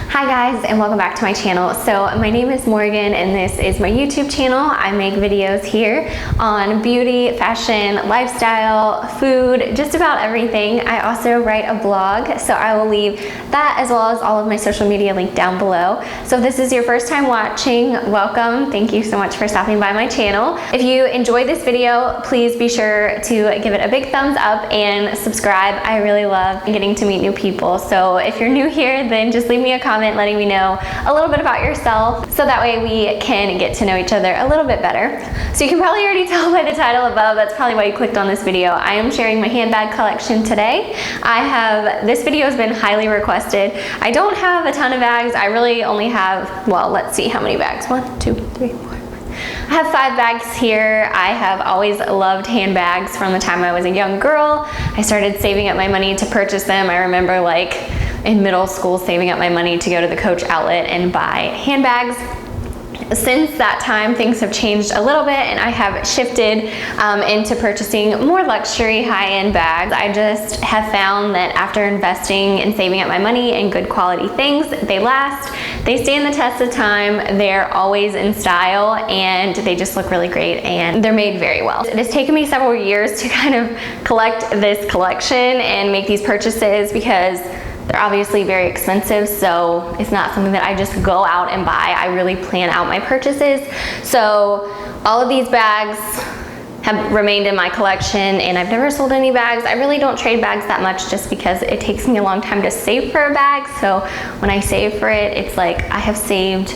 Hi guys, and welcome back to my channel. So my name is Morgan and this is my YouTube channel. I make videos here on beauty, fashion, lifestyle, food, just about everything. I also write a blog, so I will leave that as well as all of my social media linked down below. So if this is your first time watching, welcome. Thank you so much for stopping by my channel. If you enjoyed this video, please be sure to give it a big thumbs up and subscribe. I really love getting to meet new people. So if you're new here, then just leave me a comment letting me know a little bit about yourself so that way we can get to know each other a little bit better. So you can probably already tell by the title above, that's probably why you clicked on this video. I am sharing my handbag collection today. This video has been highly requested. I don't have a ton of bags. I really only have, well, let's see how many bags. 1, 2, 3, 4. I have 5 bags here. I have always loved handbags from the time I was a young girl. I started saving up my money to purchase them. I remember like in middle school saving up my money to go to the Coach outlet and buy handbags. Since that time, things have changed a little bit and I have shifted into purchasing more luxury high-end bags. I just have found that after investing and saving up my money in good quality things, they last, they stand the test of time, they're always in style, and they just look really great and they're made very well. It has taken me several years to kind of collect this collection and make these purchases because they're obviously very expensive, so it's not something that I just go out and buy. I really plan out my purchases. So all of these bags have remained in my collection and I've never sold any bags. I really don't trade bags that much just because it takes me a long time to save for a bag. So when I save for it, it's like I have saved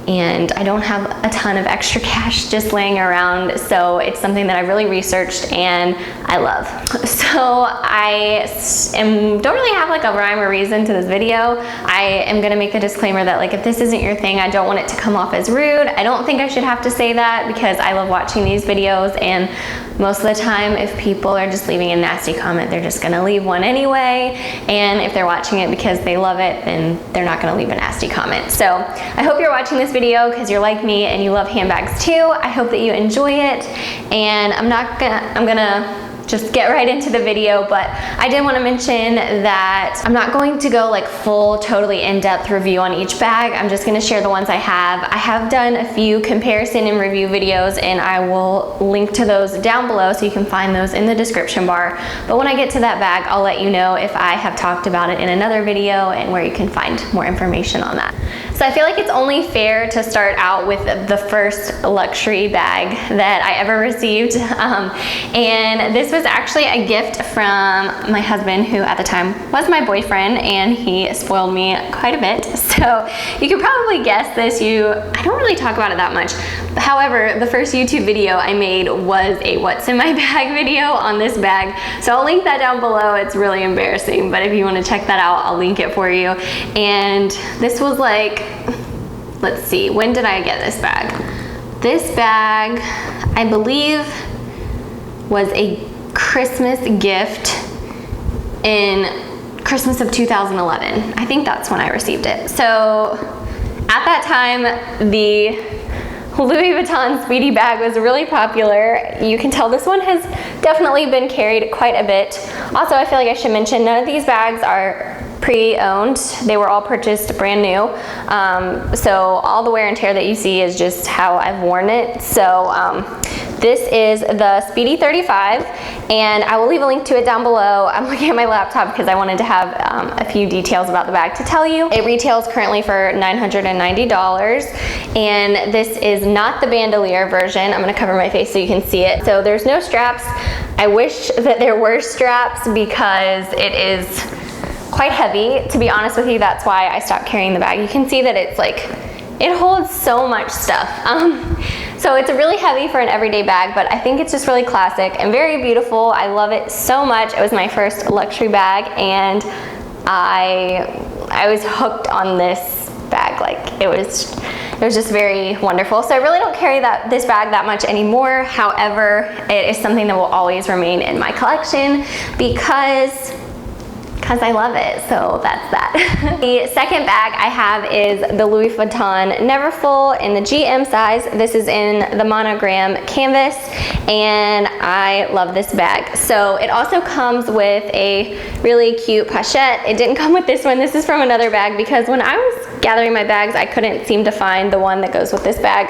and I don't have a ton of extra cash just laying around, so it's something that I really researched and I love. So I don't really have like a rhyme or reason to this video. I am gonna make a disclaimer that like if this isn't your thing, I don't want it to come off as rude. I don't think I should have to say that because I love watching these videos, and most of the time if people are just leaving a nasty comment, they're just gonna leave one anyway, and if they're watching it because they love it, then they're not gonna leave a nasty comment. So I hope you're watching this video because you're like me and you love handbags too. I hope that you enjoy it, and I'm gonna just get right into the video, but I did want to mention that I'm not going to go like full, totally in-depth review on each bag. I'm just going to share the ones I have. I have done a few comparison and review videos, and I will link to those down below so you can find those in the description bar. But when I get to that bag, I'll let you know if I have talked about it in another video and where you can find more information on that. So I feel like it's only fair to start out with the first luxury bag that I ever received. And this was actually a gift from my husband, who at the time was my boyfriend, and he spoiled me quite a bit. So you could probably guess this. I don't really talk about it that much. However, the first YouTube video I made was a what's in my bag video on this bag. So I'll link that down below. It's really embarrassing, but if you want to check that out, I'll link it for you. And this was like, let's see, when did I get this bag? This bag, I believe, was a Christmas gift in Christmas of 2011. I think that's when I received it. So at that time, the Louis Vuitton Speedy bag was really popular. You can tell this one has definitely been carried quite a bit. Also, I feel like I should mention none of these bags are pre-owned. They were all purchased brand new. So all the wear and tear that you see is just how I've worn it. So this is the Speedy 35, and I will leave a link to it down below. I'm looking at my laptop because I wanted to have a few details about the bag to tell you. It retails currently for $990, and this is not the bandolier version. I'm gonna cover my face so you can see it. So there's no straps. I wish that there were straps because it is quite heavy. To be honest with you, that's why I stopped carrying the bag. You can see that it's like, it holds so much stuff. So it's really heavy for an everyday bag, but I think it's just really classic and very beautiful. I love it so much. It was my first luxury bag, and I was hooked on this bag. Like it was just very wonderful. So I really don't carry this bag that much anymore. However, it is something that will always remain in my collection because because I love it, so that's that. The second bag I have is the Louis Vuitton Neverfull in the GM size. This is in the monogram canvas, and I love this bag. So it also comes with a really cute pochette. It didn't come with this one. This is from another bag because when I was gathering my bags, I couldn't seem to find the one that goes with this bag.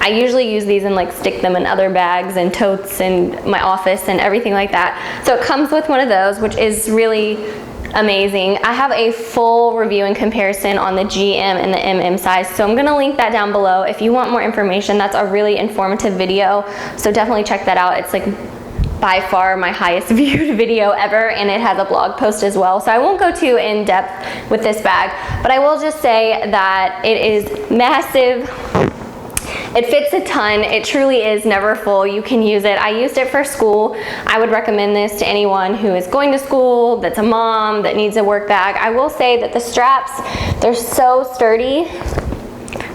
I usually use these and like stick them in other bags and totes in my office and everything like that. So it comes with one of those, which is really amazing. I have a full review and comparison on the GM and the MM size, so I'm gonna link that down below if you want more information. That's a really informative video, so definitely check that out. It's like by far my highest viewed video ever, and it has a blog post as well. So I won't go too in depth with this bag, but I will just say that it is massive. It fits a ton. It truly is never full. You can use it. I used it for school. I would recommend this to anyone who is going to school, that's a mom, that needs a work bag. I will say that the straps, they're so sturdy.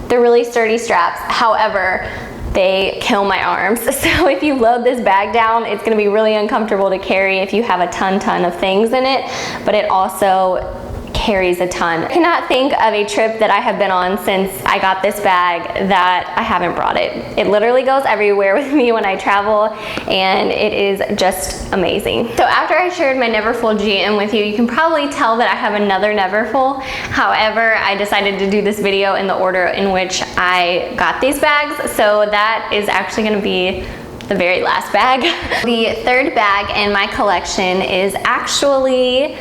They're really sturdy straps. However, they kill my arms. So if you load this bag down, it's gonna be really uncomfortable to carry if you have a ton of things in it, but it also carries a ton. I cannot think of a trip that I have been on since I got this bag that I haven't brought it. It literally goes everywhere with me when I travel, and it is just amazing. So after I shared my Neverfull GM with you, you can probably tell that I have another Neverfull. However, I decided to do this video in the order in which I got these bags, so that is actually gonna be the very last bag. The third bag in my collection is actually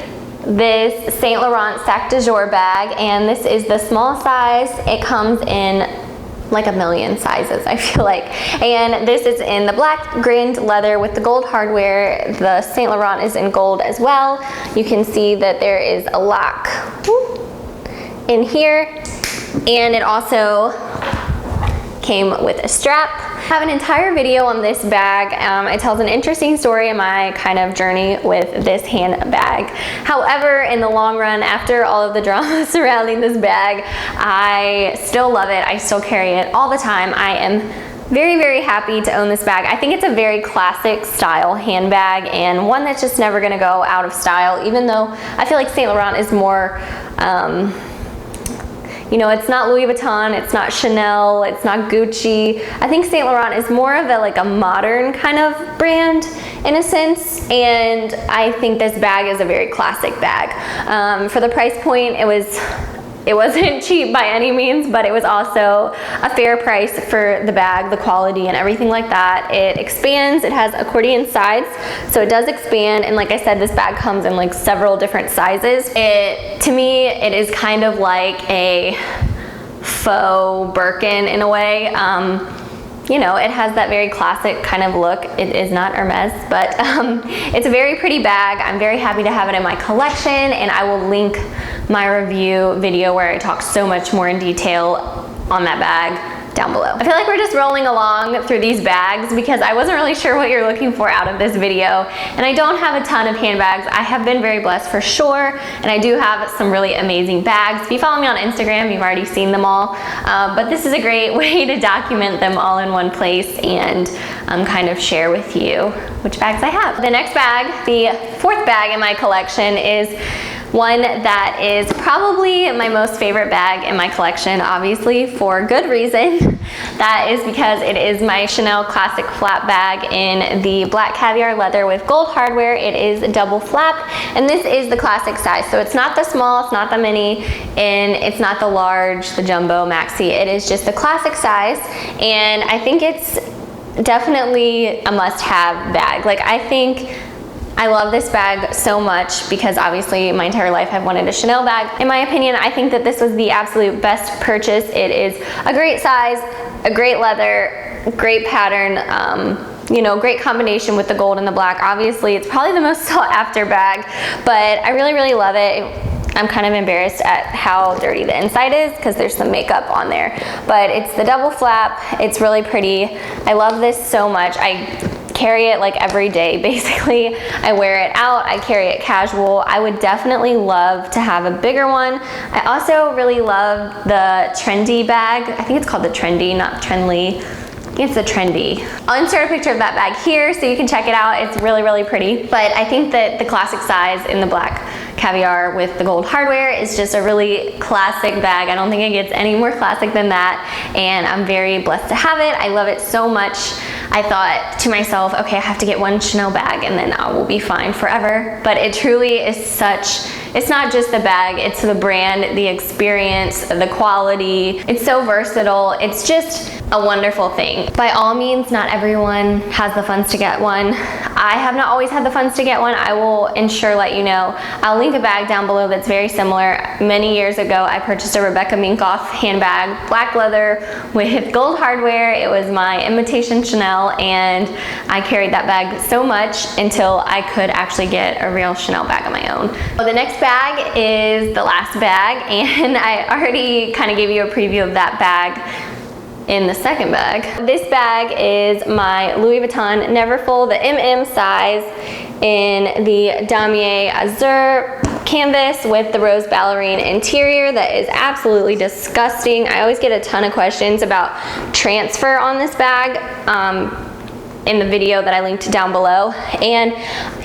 this Saint Laurent Sac de Jour bag, and this is the small size. It comes in like a million sizes, I feel like. And this is in the black grinned leather with the gold hardware. The Saint Laurent is in gold as well. You can see that there is a lock in here, and it also came with a strap. I have an entire video on this bag. It tells an interesting story in my kind of journey with this handbag. However, in the long run, after all of the drama surrounding this bag, I still love it. I still carry it all the time. I am very happy to own this bag. I think it's a very classic style handbag, and one that's just never gonna go out of style, even though I feel like Saint Laurent is more, you know, it's not Louis Vuitton, it's not Chanel, it's not Gucci. I think Saint Laurent is more of a modern kind of brand in a sense, and I think this bag is a very classic bag. For the price point, it wasn't cheap by any means, but it was also a fair price for the bag, the quality, and everything like that. It expands, it has accordion sides, so it does expand, and like I said, this bag comes in several different sizes. To me, it is kind of like a faux Birkin in a way. You know, it has that very classic kind of look. It is not Hermes, but it's a very pretty bag. I'm very happy to have it in my collection, and I will link my review video where I talk so much more in detail on that bag down below. I feel like we're just rolling along through these bags because I wasn't really sure what you're looking for out of this video, and I don't have a ton of handbags. I have been very blessed for sure, and I do have some really amazing bags. If you follow me on Instagram, you've already seen them all, but this is a great way to document them all in one place and kind of share with you which bags I have. The next bag, the fourth bag in my collection, is one that is probably my most favorite bag in my collection, obviously for good reason. That is because it is my Chanel Classic Flap bag in the black caviar leather with gold hardware. It is a double flap, and this is the classic size. So it's not the small, it's not the mini, and it's not the large, the jumbo, maxi. It is just the classic size, and I think it's definitely a must-have bag. I love this bag so much because obviously my entire life I've wanted a Chanel bag. In my opinion, I think that this was the absolute best purchase. It is a great size, a great leather, great pattern, you know, great combination with the gold and the black. Obviously, it's probably the most sought after bag, but I really love it. I'm kind of embarrassed at how dirty the inside is because there's some makeup on there, but it's the double flap. It's really pretty. I love this so much. I carry it every day basically. I wear it out, I carry it casual. I would definitely love to have a bigger one. I also really love the trendy bag. I think it's called the trendy, not trendly. It's the trendy. I'll insert a picture of that bag here so you can check it out. It's really pretty. But I think that the classic size in the black caviar with the gold hardware. It's just a really classic bag. I don't think it gets any more classic than that, and I'm very blessed to have it. I love it so much. I thought to myself, okay, I have to get one Chanel bag and then I will be fine forever. But it truly is such, it's not just the bag, it's the brand, the experience, the quality. It's so versatile. It's just a wonderful thing. By all means, not everyone has the funds to get one. I have not always had the funds to get one. I will ensure let you know. I'll link a bag down below that's very similar. Many years ago, I purchased a Rebecca Minkoff handbag, black leather with gold hardware. It was my imitation Chanel, and I carried that bag so much until I could actually get a real Chanel bag of my own. Well, the next bag is the last bag, and I already kind of gave you a preview of that bag in the second bag. This bag is my Louis Vuitton Neverfull, the MM size, in the Damier Azur canvas with the rose ballerine interior that is absolutely disgusting. I always get a ton of questions about transfer on this bag in the video that I linked down below. And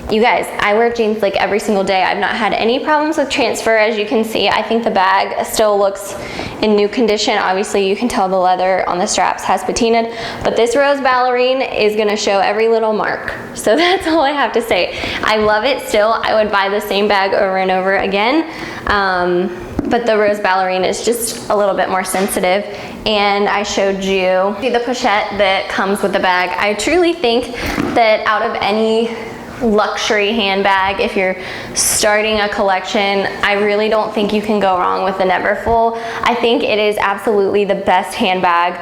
you guys, I wear jeans like every single day. I've not had any problems with transfer. As you can see, I think the bag still looks in new condition. Obviously you can tell the leather on the straps has patinaed, but this rose ballerine is gonna show every little mark. So that's all I have to say. I love it still. I would buy the same bag over and over again. But the rose ballerine is just a little bit more sensitive. And I showed you the pochette that comes with the bag. I truly think that out of any luxury handbag, if you're starting a collection, I really don't think you can go wrong with the Neverfull. I think it is absolutely the best handbag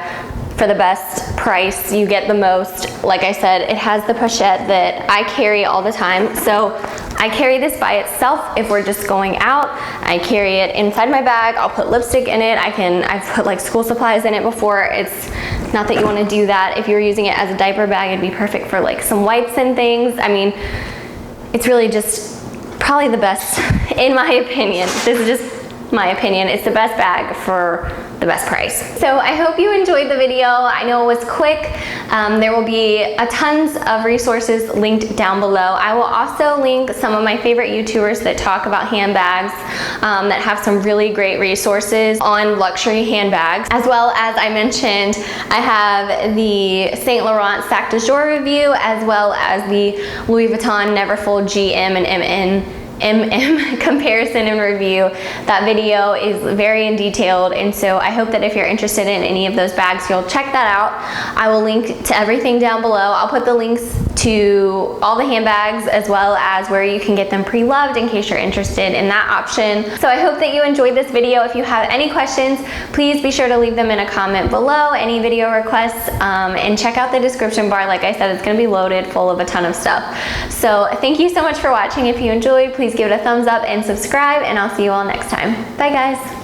for the best price. You get the most. Like I said, it has the pochette that I carry all the time. So I carry this by itself if we're just going out. I carry it inside my bag. I'll put lipstick in it. I've put like school supplies in it before. It's not that you want to do that. If you're using it as a diaper bag, it'd be perfect for like some wipes and things. I mean, it's really just probably the best, in my opinion. This is just my opinion. It's the best bag for the best price. So I hope you enjoyed the video. I know it was quick. There will be a tons of resources linked down below. I will also link some of my favorite YouTubers that talk about handbags that have some really great resources on luxury handbags. As well as I mentioned, I have the Saint Laurent Sac de Jour review, as well as the Louis Vuitton Neverfull GM and MM comparison and review. That video is very detailed, and so I hope that if you're interested in any of those bags, you'll check that out. I will link to everything down below. I'll put the links to all the handbags as well as where you can get them pre-loved in case you're interested in that option. So I hope that you enjoyed this video. If you have any questions, please be sure to leave them in a comment below, any video requests, and check out the description bar. Like I said, it's gonna be loaded full of a ton of stuff. So thank you so much for watching. If you enjoyed, please give it a thumbs up and subscribe, and I'll see you all next time. Bye guys.